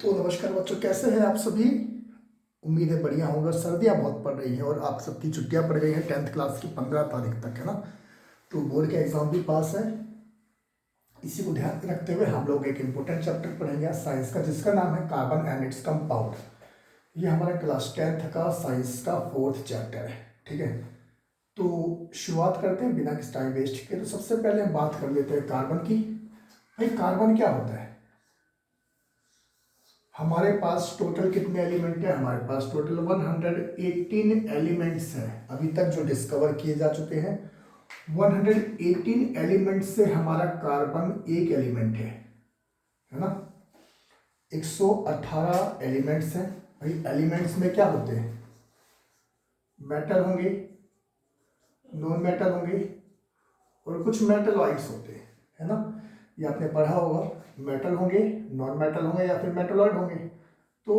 तो नमस्कार बच्चों, कैसे हैं आप सभी। उम्मीद है बढ़िया होंगे। सर्दियाँ बहुत पड़ रही हैं और आप सबकी छुट्टियां पड़ गई हैं 10th क्लास की 15 तारीख तक, है ना। तो बोर्ड के एग्जाम भी पास है। इसी को ध्यान में रखते हुए हम लोग एक इम्पोर्टेंट चैप्टर पढ़ेंगे साइंस का, जिसका नाम है कार्बन एंड इट्स कंपाउंड। ये हमारा क्लास 10th का साइंस का 4th चैप्टर है, ठीक है। तो शुरुआत करते हैं बिना किसी टाइम वेस्ट के। तो सबसे पहले हम बात कर लेते हैं कार्बन की। भाई कार्बन क्या होता है। हमारे पास टोटल कितने एलिमेंट है। हमारे पास टोटल 118 एलिमेंट्स हैं अभी तक जो डिस्कवर किए जा चुके हैं। 118 एलिमेंट से हमारा कार्बन एक एलिमेंट है ना। 118 एलिमेंट्स हैं। भाई एलिमेंट्स में क्या होते हैं, मेटल होंगे, नॉन मेटल होंगे और कुछ मेटलॉइड्स होते हैं, है ना। ये आपने पढ़ा होगा, मेटल होंगे, नॉन मेटल होंगे या फिर मेटलॉइड होंगे। तो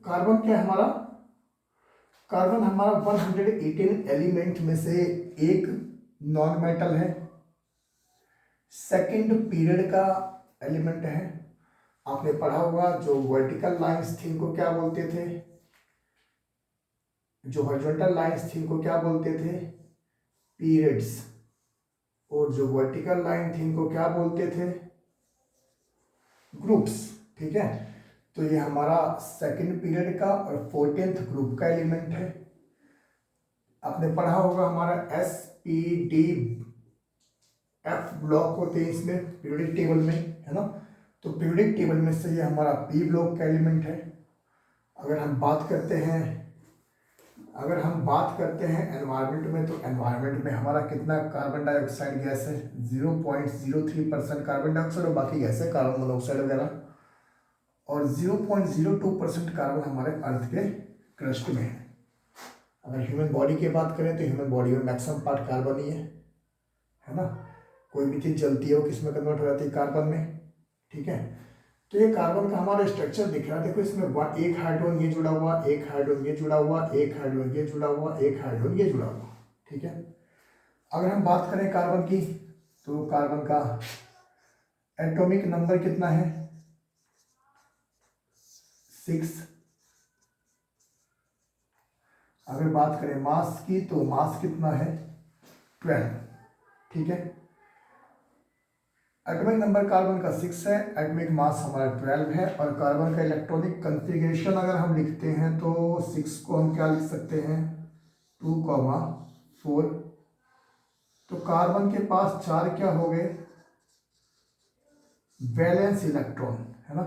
कार्बन क्या है हमारा, कार्बन हमारा 118 एलिमेंट में से एक नॉन मेटल है, सेकंड पीरियड का एलिमेंट है। आपने पढ़ा होगा जो वर्टिकल लाइंस थी इनको क्या बोलते थे, जो हॉरिजॉन्टल लाइंस थी इनको क्या बोलते थे, पीरियड्स। और जो वर्टिकल लाइन थी इनको क्या बोलते थे, ग्रुप्स, ठीक है। तो ये हमारा सेकंड पीरियड का और 14th ग्रुप का एलिमेंट है। आपने पढ़ा होगा हमारा SPD F ब्लॉक होते हैं इसमें पीरियोडिक टेबल में, है ना। तो पीरियोडिक टेबल में से ये हमारा P ब्लॉक का एलिमेंट है। अगर हम बात करते हैं एनवायरनमेंट में, तो एनवायरनमेंट में हमारा कितना कार्बन डाइऑक्साइड गैस है, 0.03% कार्बन डाइऑक्साइड और बाकी गैस है कार्बन मोनोऑक्साइड वगैरह। और 0.02% कार्बन हमारे अर्थ के क्रस्ट में है। अगर ह्यूमन बॉडी की बात करें तो ह्यूमन बॉडी में मैक्सिमम पार्ट कार्बन ही है ना। कोई भी चीज़ जलती है वो किस में कन्वर्ट हो जाती है, कार्बन में, ठीक है। तो ये कार्बन का हमारा स्ट्रक्चर दिख रहा है। देखो इसमें एक हाइड्रोजन ये जुड़ा हुआ, एक हाइड्रोजन ये जुड़ा हुआ, एक हाइड्रोजन ये जुड़ा हुआ, एक हाइड्रोजन ये जुड़ा हुआ, ठीक है। अगर हम बात करें कार्बन की, तो कार्बन का एटॉमिक नंबर कितना है, 6। अगर बात करें मास की, तो मास कितना है, 12, ठीक है। एटॉमिक नंबर कार्बन का 6 है, एटॉमिक मास हमारा 12 है। और कार्बन का इलेक्ट्रॉनिक कन्फिग्रेशन अगर हम लिखते हैं तो 6 को हम क्या लिख सकते हैं, 2,4। तो कार्बन के पास 4 क्या हो गए, वैलेंस इलेक्ट्रॉन, है ना।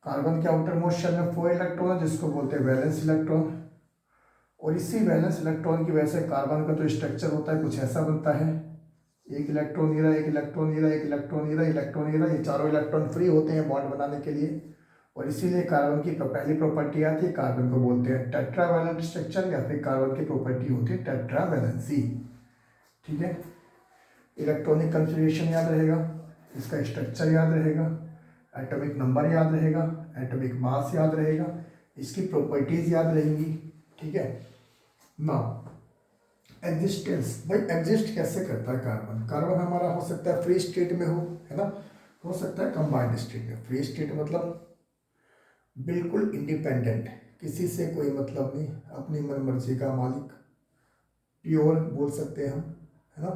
कार्बन के आउटर मोस्ट शेल में 4 इलेक्ट्रॉन है जिसको बोलते हैं वैलेंस इलेक्ट्रॉन। और इसी वैलेंस इलेक्ट्रॉन की वजह से कार्बन का जो स्ट्रक्चर होता है कुछ ऐसा बनता है, एक इलेक्ट्रॉन ये रहा, एक इलेक्ट्रॉन ये रहा, एक इलेक्ट्रॉन ये रहा, इलेक्ट्रॉन ये रहा। ये चारों इलेक्ट्रॉन फ्री होते हैं बॉन्ड बनाने के लिए। और इसीलिए कार्बन की पहली प्रॉपर्टी आती है, कार्बन को बोलते हैं टेट्रावैलेंट स्ट्रक्चर, या फिर कार्बन की प्रॉपर्टी होती है टेट्रावैलेंसी, ठीक है। इलेक्ट्रॉनिक कन्फिग्रेशन याद रहेगा, इसका स्ट्रक्चर याद रहेगा, एटॉमिक नंबर याद रहेगा, एटॉमिक मास याद रहेगा, इसकी प्रॉपर्टीज याद रहेंगी, ठीक है ना। एग्जिस्टेंस, भाई एग्जिस्ट कैसे करता है कार्बन। कार्बन हमारा हो सकता है फ्री स्टेट में हो, है ना, हो सकता है कंबाइंड स्टेट में। फ्री स्टेट मतलब बिल्कुल इंडिपेंडेंट, किसी से कोई मतलब नहीं, अपनी मन मर्जी का मालिक, प्योर बोल सकते हैं हम, है ना।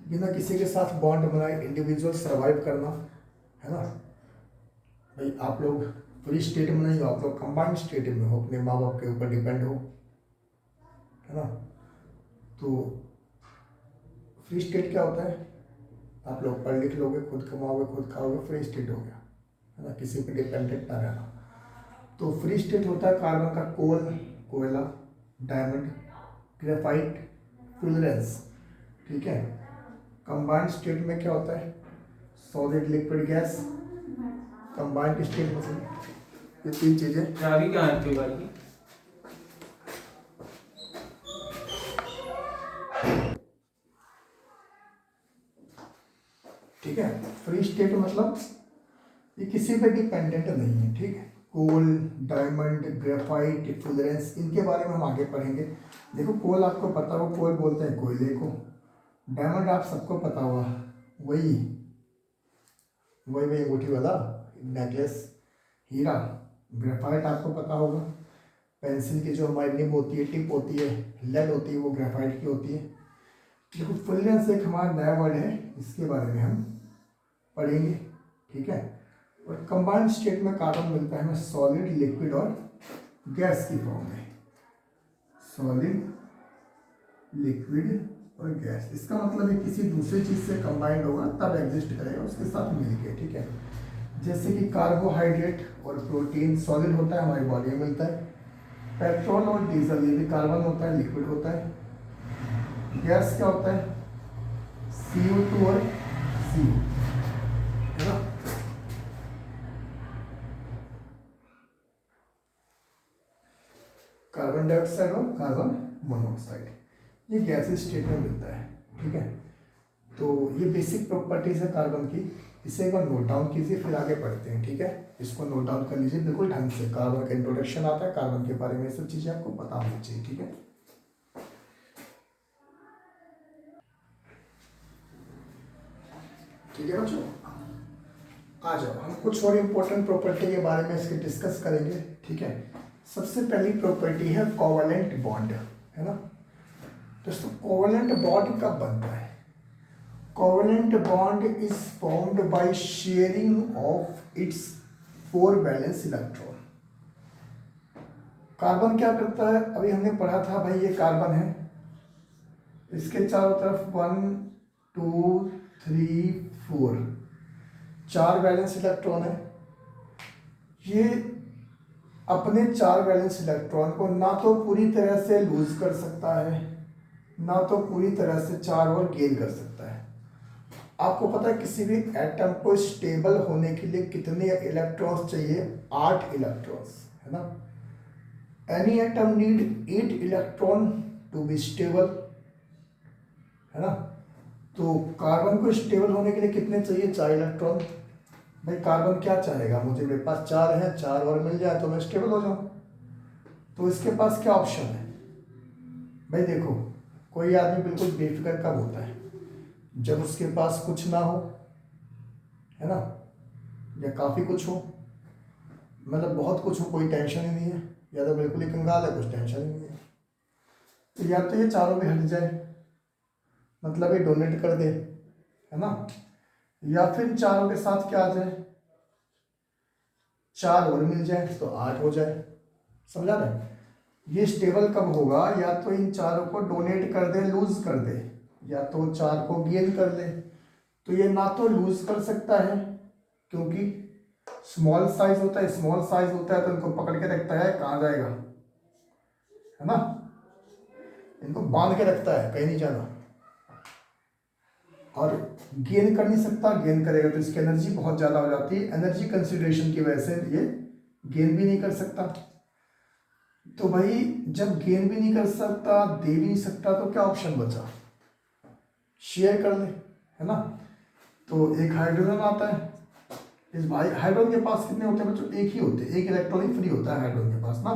बिना किसी के साथ बॉन्ड बनाए इंडिविजुअल सर्वाइव करना, है ना। भाई आप लोग फ्री स्टेट में नहीं हो, आप लोग कंबाइंड स्टेट में हो, अपने माँ बाप के ऊपर डिपेंड हो, है ना। तो फ्री स्टेट क्या होता है, आप लोग पढ़ लिख लोगे, खुद कमाओगे, खुद खाओगे, फ्री स्टेट हो गया, है ना, किसी पे डिपेंडेंट ना रहना। तो फ्री स्टेट होता है कार्बन का कोयला, डायमंड, ग्रेफाइट, फ्यूलेंस, ठीक है। कंबाइंड स्टेट में क्या होता है, solid, liquid, gas. Combined state मतलब ये 3 चीजें। आगे क्या है आपकी बारी की? ठीक है, फ्री स्टेट मतलब ये किसी पे डिपेंडेंट नहीं है, ठीक है। कोल, डायमंड, ग्रेफाइट, फ्यूलेंस, इनके बारे में हम आगे पढ़ेंगे। देखो कोल आपको पता हो, कोल बोलते हैं कोयले को। डायमंड आप सबको पता होगा, वही वही वही अंगूठी वाला नेकलेस, हीरा, ग्रेफाइट आपको पता होगा, पेंसिल की जो हमारी निब होती है, टिप होती है, लेड होती है, वो ग्रेफाइट की होती है। देखो फुलनेस एक हमारा नया वर्ड है, इसके बारे में हम पढ़ेंगे, ठीक है। और कंबाइंड स्टेट में कार्बन मिलता है हमें सॉलिड, लिक्विड और गैस की फॉर्म में, सॉलिड, लिक्विड और गैस। इसका मतलब है किसी दूसरी चीज से कंबाइंड होगा तब एग्जिस्ट करेगा उसके साथ मिलके, ठीक है। जैसे कि कार्बोहाइड्रेट और प्रोटीन सॉलिड होता है, हमारी बॉडी में मिलता है। पेट्रोल और डीजल ये भी कार्बन होता है, लिक्विड होता है। गैस क्या होता है, CO2 और CO, है ना। कार्बन डाइऑक्साइड और कार्बन मोनोऑक्साइड, ये गैसेस स्टेट में मिलता है, ठीक है। तो ये बेसिक प्रॉपर्टीज है कार्बन की, इसे एक बार नोट डाउन कीजिए, फिर आगे पढ़ते हैं, ठीक है। इसको नोट डाउन कर लीजिए बिल्कुल ढंग से, कार्बन का इंट्रोडक्शन आता है, कार्बन के बारे में सब चीज़ें आपको पता होनी चाहिए, ठीक है। ठीक है बच्चों, आ जाओ हम कुछ और इम्पोर्टेंट प्रॉपर्टी के बारे में इसके डिस्कस करेंगे, ठीक है। सबसे पहली प्रॉपर्टी है कोवलेंट बॉन्ड, है ना। दोस्तों कोवलेंट बॉन्ड कब बनता है, covalent bond is formed by sharing of its 4 valence electron. Carbon क्या करता है, अभी हमने पढ़ा था भाई, ये कार्बन है, इसके चारों तरफ 1 2 3 4 4 वैलेंस इलेक्ट्रॉन है। ये अपने 4 वैलेंस इलेक्ट्रॉन को ना तो पूरी तरह से लूज कर सकता है, ना तो पूरी तरह से 4 और गेन कर सकता है। आपको पता है किसी भी एटम को स्टेबल होने के लिए कितने इलेक्ट्रॉन्स चाहिए, 8 इलेक्ट्रॉन्स, है ना। Any atom need 8 electron to be stable, है ना। तो कार्बन को स्टेबल होने के लिए कितने चाहिए, 4 इलेक्ट्रॉन। भाई कार्बन क्या चाहेगा, मुझे मेरे पास 4 है, 4 और मिल जाए तो मैं स्टेबल हो जाऊं। तो इसके पास क्या ऑप्शन है भाई, देखो कोई आदमी बिल्कुल बेफिक्र कब होता है, जब उसके पास कुछ ना हो, है ना, या काफ़ी कुछ हो, मतलब बहुत कुछ हो, कोई टेंशन ही नहीं है, या तो बिल्कुल ही कंगाल है, कुछ टेंशन ही नहीं है। तो या तो ये चारों भी हट जाए, मतलब ये डोनेट कर दे, है ना, या फिर चारों के साथ क्या आ जाए, 4 और मिल जाए तो 8 हो जाए, समझा रहे। ये स्टेबल कब होगा, या तो इन चारों को डोनेट कर दे, लूज कर दे, या तो 4 को गेन कर ले। तो ये ना तो लूज कर सकता है क्योंकि स्मॉल साइज होता है, स्मॉल साइज होता है तो इनको पकड़ के रखता है, कहाँ जाएगा, है ना, इनको बांध के रखता है, कहीं नहीं जाना। और गेन कर नहीं सकता, गेन करेगा तो इसकी एनर्जी बहुत ज़्यादा हो जाती है, एनर्जी कंसिडरेशन की वजह से ये गेन भी नहीं कर सकता। तो भाई जब गेन भी नहीं कर सकता, दे भी नहीं सकता, तो क्या ऑप्शन बचा, शेयर कर ले, है ना। तो एक हाइड्रोजन आता है, इस भाई हाइड्रोजन के पास कितने होते हैं बच्चों, एक ही होते हैं, एक इलेक्ट्रॉन ही फ्री होता है हाइड्रोजन के पास ना।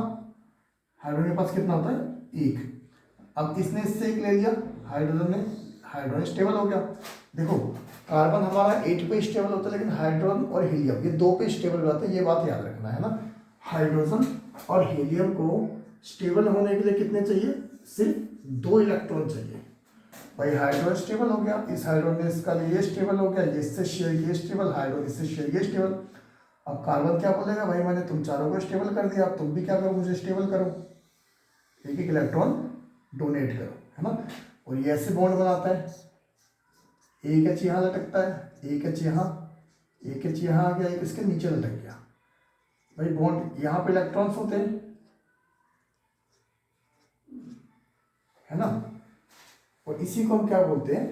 हाइड्रोजन के पास कितना होता है, एक। अब इसने इससे एक ले लिया, हाइड्रोजन ने, हाइड्रोजन स्टेबल हो गया। देखो कार्बन हमारा 8 पे स्टेबल होता है, लेकिन हाइड्रोजन और हीलियम ये 2 पे स्टेबल हो जाते हैं, ये बात याद रखना, है ना। हाइड्रोजन और हीलियम को स्टेबल होने के लिए कितने चाहिए, सिर्फ 2 इलेक्ट्रॉन चाहिए। भाई हाइड्रोजन स्टेबल हो गया, इस हाइड्रोजन ने इसका लिए स्टेबल हो गया, ये इससे शेयर ये स्टेबल, हाइड्रोजन इससे शेयर ये स्टेबल। अब कार्बन क्या बोलेगा, भाई मैंने तुम चारों को स्टेबल कर दिया, अब तुम भी क्या करो, मुझे स्टेबल करो, एक एक इलेक्ट्रॉन डोनेट करो, है ना। और ये ऐसे बॉन्ड बनाता है, एक एच यहाँ लटकता है, एक एच यहाँ, एक एच यहाँ आ गया, एक इसके नीचे लटक गया। भाई बॉन्ड यहाँ पे इलेक्ट्रॉन्स होते हैं, है ना। और इसी को हम क्या बोलते हैं,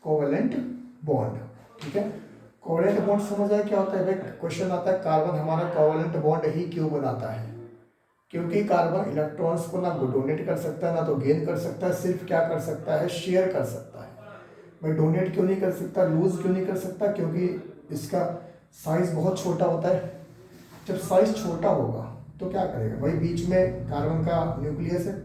कोवेलेंट बॉन्ड, ठीक है। कोवेलेंट बॉन्ड समझ आए क्या होता है, क्वेश्चन आता है कार्बन हमारा कोवेलेंट बॉन्ड ही क्यों बनाता है, क्योंकि कार्बन इलेक्ट्रॉन्स को ना डोनेट कर सकता है, ना तो गेन कर सकता है, सिर्फ क्या कर सकता है, शेयर कर सकता है। भाई डोनेट क्यों नहीं कर सकता, लूज क्यों नहीं कर सकता, क्योंकि इसका साइज बहुत छोटा होता है। जब साइज छोटा होगा तो क्या करेगा भाई, बीच में कार्बन का न्यूक्लियस है,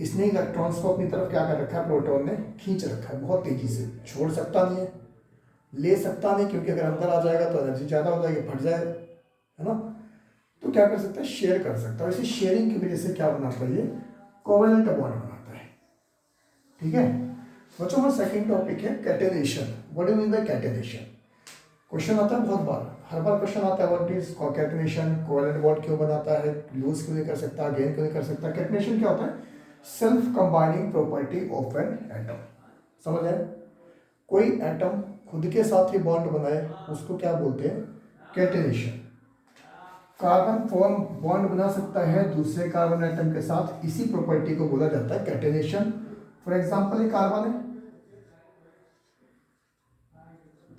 इसने इलेक्ट्रॉन्स को अपनी तरफ क्या कर रखा है, प्रोटॉन ने खींच रखा है बहुत तेजी से, छोड़ सकता नहीं है, ले सकता नहीं, क्योंकि अगर अंदर आ जाएगा तो एनर्जी ज़्यादा हो जाएगी, फट जाएगा, है ना। तो क्या कर सकता है, शेयर कर सकता है। इसी शेयरिंग की वजह से क्या बनाता है, ये कोवेलेंट बॉन्ड बनाता है। ठीक है बच्चों, हमारा सेकंड टॉपिक है catenation. What do you mean by catenation? Question आता है बहुत बार, हर बार क्वेश्चन आता है what is catenation, covalent bond क्यों बनाता है, लूज क्यों नहीं कर सकता, गेन क्यों नहीं कर सकता। कैटेनेशन क्या होता है, self combining property of an atom. समझ आए? कोई एटम खुद के साथ ही बॉन्ड बनाए उसको क्या बोलते हैं, कैटेनेशन। कार्बन फॉर्म बॉन्ड बना सकता है दूसरे कार्बन एटम के साथ, इसी प्रॉपर्टी को बोला जाता है कैटेनेशन। फॉर एग्जांपल, ये कार्बन है,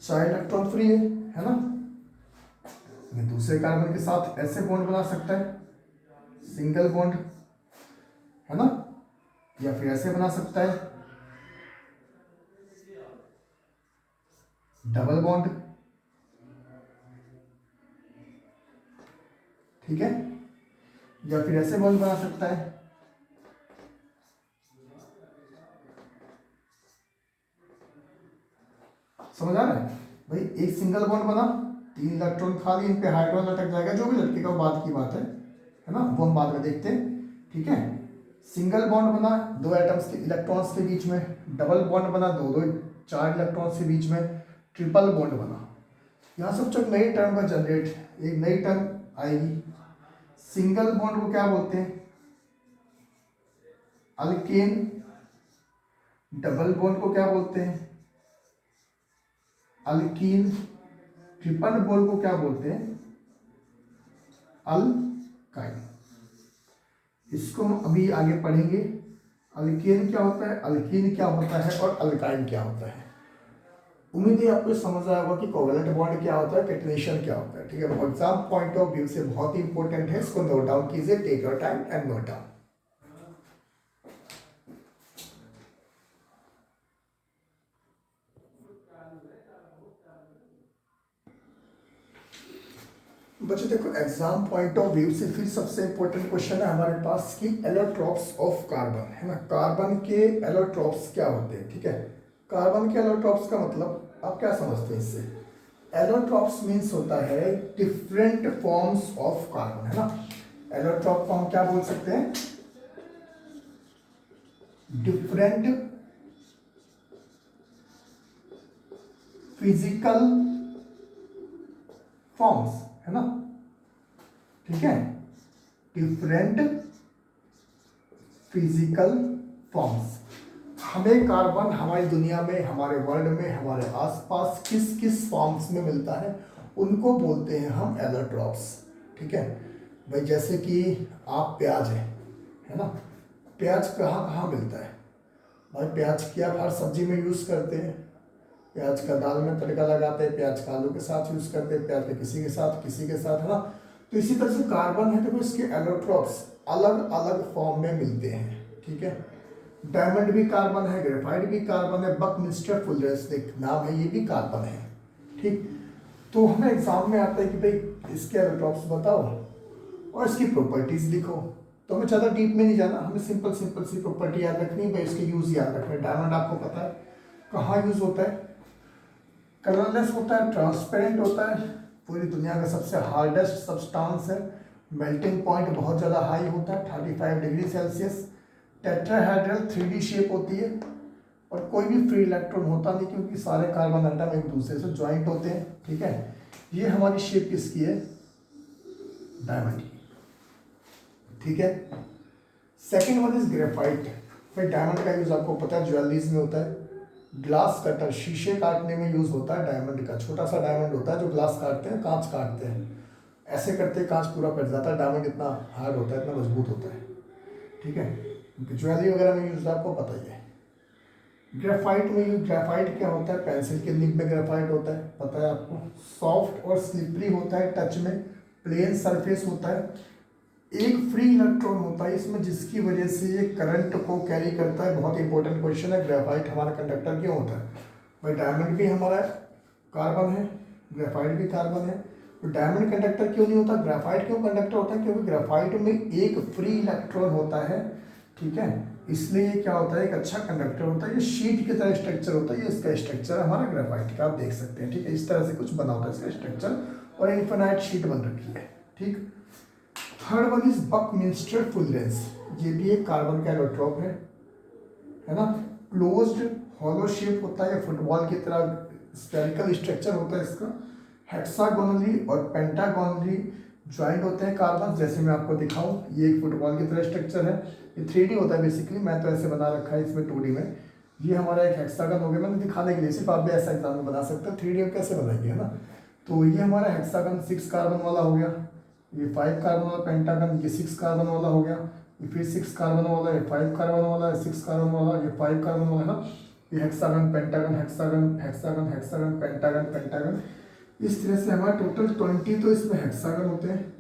4 इलेक्ट्रॉन फ्री है ना, ये दूसरे कार्बन के साथ ऐसे बॉन्ड बना सकता है, सिंगल बॉन्ड, है ना, या फिर ऐसे बना सकता है, डबल बॉन्ड। ठीक है, या फिर ऐसे बॉन्ड बना सकता है। समझ आ रहा है भाई? एक सिंगल बॉन्ड बना, 3 इलेक्ट्रॉन खाली, इन पे हाइड्रोजन लटक जाएगा, जो भी लटकेगा वो बात की बात है ना, वो हम बाद में देखते हैं। ठीक है, सिंगल बॉन्ड बना 2 एटम्स के इलेक्ट्रॉन्स के बीच में, डबल बॉन्ड बना 4 इलेक्ट्रॉन्स के बीच में, ट्रिपल बॉन्ड बना। यहाँ सब एक नई टर्म का जनरेट, एक नई टर्म आएगी। सिंगल बॉन्ड को क्या बोलते हैं, अल्केन। डबल बॉन्ड को क्या बोलते हैं, अल्कीन। ट्रिपल बॉन्ड को क्या बोलते हैं, अल्काइन। इसको हम अभी आगे पढ़ेंगे, अल्केन क्या होता है, अल्कीन क्या होता है और अल्काइन क्या होता है। उम्मीद है आपको समझ आया होगा कि कोवेलेंट बॉन्ड क्या होता है, कैटेनेशन क्या होता है। ठीक है, एग्जाम पॉइंट ऑफ व्यू से बहुत ही इंपॉर्टेंट है, इसको नोट डाउन कीजिए, take your time and note down. बच्चों देखो, एग्जाम पॉइंट ऑफ व्यू से फिर सबसे इंपॉर्टेंट क्वेश्चन है हमारे पास कि एलोट्रॉप्स ऑफ कार्बन, है ना, कार्बन के एलोट्रॉप्स क्या होते हैं। ठीक है, कार्बन के एलोट्रॉप्स का मतलब आप क्या समझते हैं इससे? एलोट्रॉप्स मीन्स होता है डिफरेंट फॉर्म्स ऑफ कार्बन, है ना। एलोट्रॉप को हम क्या बोल सकते हैं, डिफरेंट फिजिकल फॉर्म्स, है ना। ठीक है, डिफरेंट फिजिकल फॉर्म्स। हमें कार्बन हमारी दुनिया में, हमारे वर्ल्ड में, हमारे आसपास किस किस फॉर्म्स में मिलता है उनको बोलते हैं हम एलोट्रॉप्स। ठीक है भाई, जैसे कि आप प्याज है ना, प्याज कहाँ कहाँ मिलता है भाई? प्याज की आप हर सब्जी में यूज़ करते हैं, प्याज का दाल में तड़का लगाते हैं, प्याज का आलू के साथ यूज़ करते हैं, प्याज के किसी के साथ, है ना। तो इसी तरह से कार्बन है, तो इसके एलोट्रॉप्स अलग अलग फॉर्म में मिलते हैं। ठीक है, डायमंड भी कार्बन है, ग्रेफाइट भी कार्बन है, बकमिस्टर फुलरस एक नाम है, ये भी कार्बन है। ठीक, तो हमें एग्जाम में आता है कि भाई इसके एलोट्रॉप्स बताओ और इसकी प्रॉपर्टीज लिखो। तो हमें ज़्यादा डीप में नहीं जाना, हमें सिंपल सिंपल सी प्रॉपर्टी याद रखनी है भाई, इसके यूज़ याद रखना है। डायमंड आपको पता है कहाँ यूज़ होता है, कलरलेस होता है, ट्रांसपेरेंट होता है, पूरी दुनिया का सबसे हार्डेस्ट सब्सटेंस है, मेल्टिंग पॉइंट बहुत ज़्यादा हाई होता है 35 degree Celsius, tetrahedral 3D shape होती है, और कोई भी फ्री इलेक्ट्रॉन होता नहीं क्योंकि सारे कार्बन एटम एक दूसरे से ज्वाइंट होते हैं। ठीक है, ये हमारी शेप किसकी है, डायमंड की। ठीक है, सेकेंड वन इज ग्रेफाइट। भाई डायमंड का यूज़ आपको पता है ज्वेलरीज में होता है, ग्लास कटर शीशे काटने में यूज़ होता है डायमंड का, छोटा सा डायमंड होता है जो ग्लास काटते हैं, कांच काटते हैं, ऐसे करते कांच पूरा कट जाता है। डायमंड इतना हार्ड होता है, इतना मजबूत होता है। ठीक है, ज्वेलरी वगैरह में यूज़ आपको पता ही है। ग्रेफाइट में यूज, ग्रेफाइट क्या होता है, पेंसिल के निब में ग्रेफाइट होता है, पता है आपको। सॉफ्ट और स्लिपरी होता है टच में, प्लेन सरफेस होता है, एक फ्री इलेक्ट्रॉन होता है इसमें जिसकी वजह से ये करंट को कैरी करता है। बहुत इंपॉर्टेंट क्वेश्चन है, ग्रेफाइट हमारा कंडक्टर क्यों होता है भाई? डायमंड भी हमारा कार्बन है, ग्रेफाइट भी कार्बन है, तो डायमंड कंडक्टर क्यों नहीं होता, ग्रेफाइट क्यों कंडक्टर होता है? क्योंकि ग्रेफाइट में एक फ्री इलेक्ट्रॉन होता है। ठीक है, इसलिए ये क्या होता है, एक अच्छा कंडक्टर होता है, ये शीट की तरह स्ट्रक्चर होता है, ये इसका स्ट्रक्चर हमारा ग्रेफाइट का आप देख सकते हैं। ठीक है, इस तरह से कुछ बना होता है इसका स्ट्रक्चर, और इन्फिनाइट शीट बन रखी है। ठीक, थर्ड वन इज बकमिंस्टर फुलरेंस, ये भी एक कार्बन का एलोट्रॉप है ना। क्लोज्ड हॉलो शेप होता है, फुटबॉल की तरह स्फेरिकल स्ट्रक्चर होता है इसका। हेक्सागोनली और पेंटागोनली ज्वाइंट होते हैं कार्बन, जैसे मैं आपको दिखाऊं, ये एक फुटबॉल की तरह स्ट्रक्चर है, ये 3D होता है बेसिकली, मैं तो ऐसे बना रखा है इसमें 2D में। ये हमारा एक हेक्सागन हो गया, मैंने दिखाने के लिए, सिर्फ आप भी ऐसा एग्जाम में बना सकते हो, 3D में कैसे बनाएंगे, है ना। तो ये हमारा हेक्सागन 6 कार्बन वाला हो गया, ये 5 कार्बन वाला पेंटागन, ये 6 कार्बन वाला हो गया, ये फिर 6 कार्बन वाला, ये 5 कार्बन वाला, ये 6 कार्बन वाला, ये 5 कार्बन वाला, है ना। ये hexagon pentagon hexagon hexagon hexagon pentagon pentagon, इस तरह से हमारा टोटल 20 तो इसमें हेक्सागन होते हैं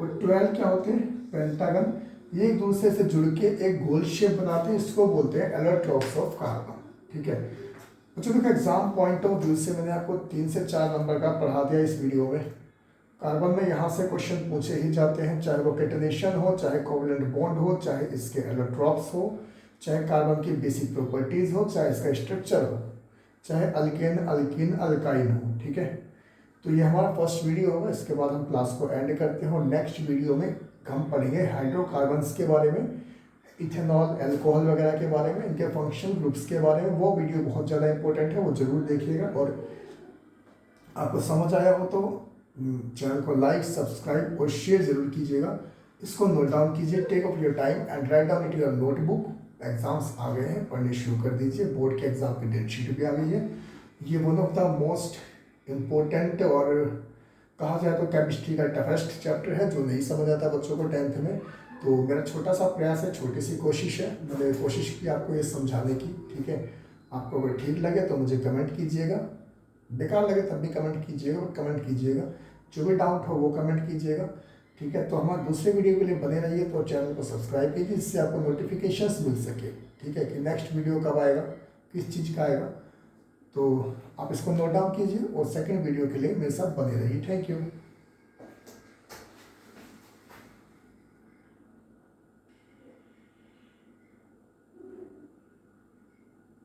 और 12 क्या होते हैं, पेंटागन। ये एक दूसरे से जुड़ के एक गोल शेप बनाते हैं, इसको बोलते हैं एलोट्रॉप्स ऑफ कार्बन, ठीक है। बच्चों देखो एग्जाम पॉइंट ऑफ व्यू से मैंने आपको 3 से 4 नंबर का पढ़ा दिया इस वीडियो में। कार्बन में यहाँ से क्वेश्चन पूछे ही जाते हैं, चाहे वो कैटेनेशन हो, चाहे कोवलेंट बॉन्ड हो, चाहे इसके एलोट्रॉप्स हो, चाहे कार्बन की बेसिक प्रॉपर्टीज हो, चाहे इसका स्ट्रक्चर हो, चाहे अल्केन अल्किन अल्काइन हो, ठीक है। तो ये हमारा फर्स्ट वीडियो होगा, इसके बाद हम क्लास को एंड करते हैं और नेक्स्ट वीडियो में हम पढ़ेंगे हाइड्रोकार्बन्स के बारे में, इथेनॉल, अल्कोहल वगैरह के बारे में, इनके फंक्शनल ग्रुप्स के बारे में। वो वीडियो बहुत ज़्यादा इंपॉर्टेंट है, वो जरूर देखिएगा। और आपको समझ आया हो तो चैनल को लाइक, सब्सक्राइब और शेयर जरूर कीजिएगा। इसको नोट डाउन कीजिए, take off your time and write down it your notebook. Exams आ गए हैं, पढ़ने शुरू कर दीजिए, बोर्ड के एग्जाम की डेट शीट भी आ गई है। ये one of the most important और कहा जाए तो केमिस्ट्री का टफेस्ट चैप्टर है, जो नहीं समझ आता बच्चों को 10th में। तो मेरा छोटा सा प्रयास है, छोटी सी कोशिश है, मैंने कोशिश की आपको ये समझाने की, ठीक है। आपको अगर ठीक लगे तो मुझे कमेंट कीजिएगा, बेकार लगे तब भी कमेंट कीजिएगा, और कमेंट कीजिएगा, जो भी डाउट हो वो कमेंट कीजिएगा, ठीक है। तो हमारे दूसरे वीडियो के लिए बने रहिए, तो चैनल को सब्सक्राइब कीजिए, जिससे आपको नोटिफिकेशंस मिल सके, ठीक है, कि नेक्स्ट वीडियो कब आएगा, किस चीज़ का आएगा। तो आप इसको नोट डाउन कीजिए और सेकंड वीडियो के लिए मेरे साथ बने रहिए। Thank you.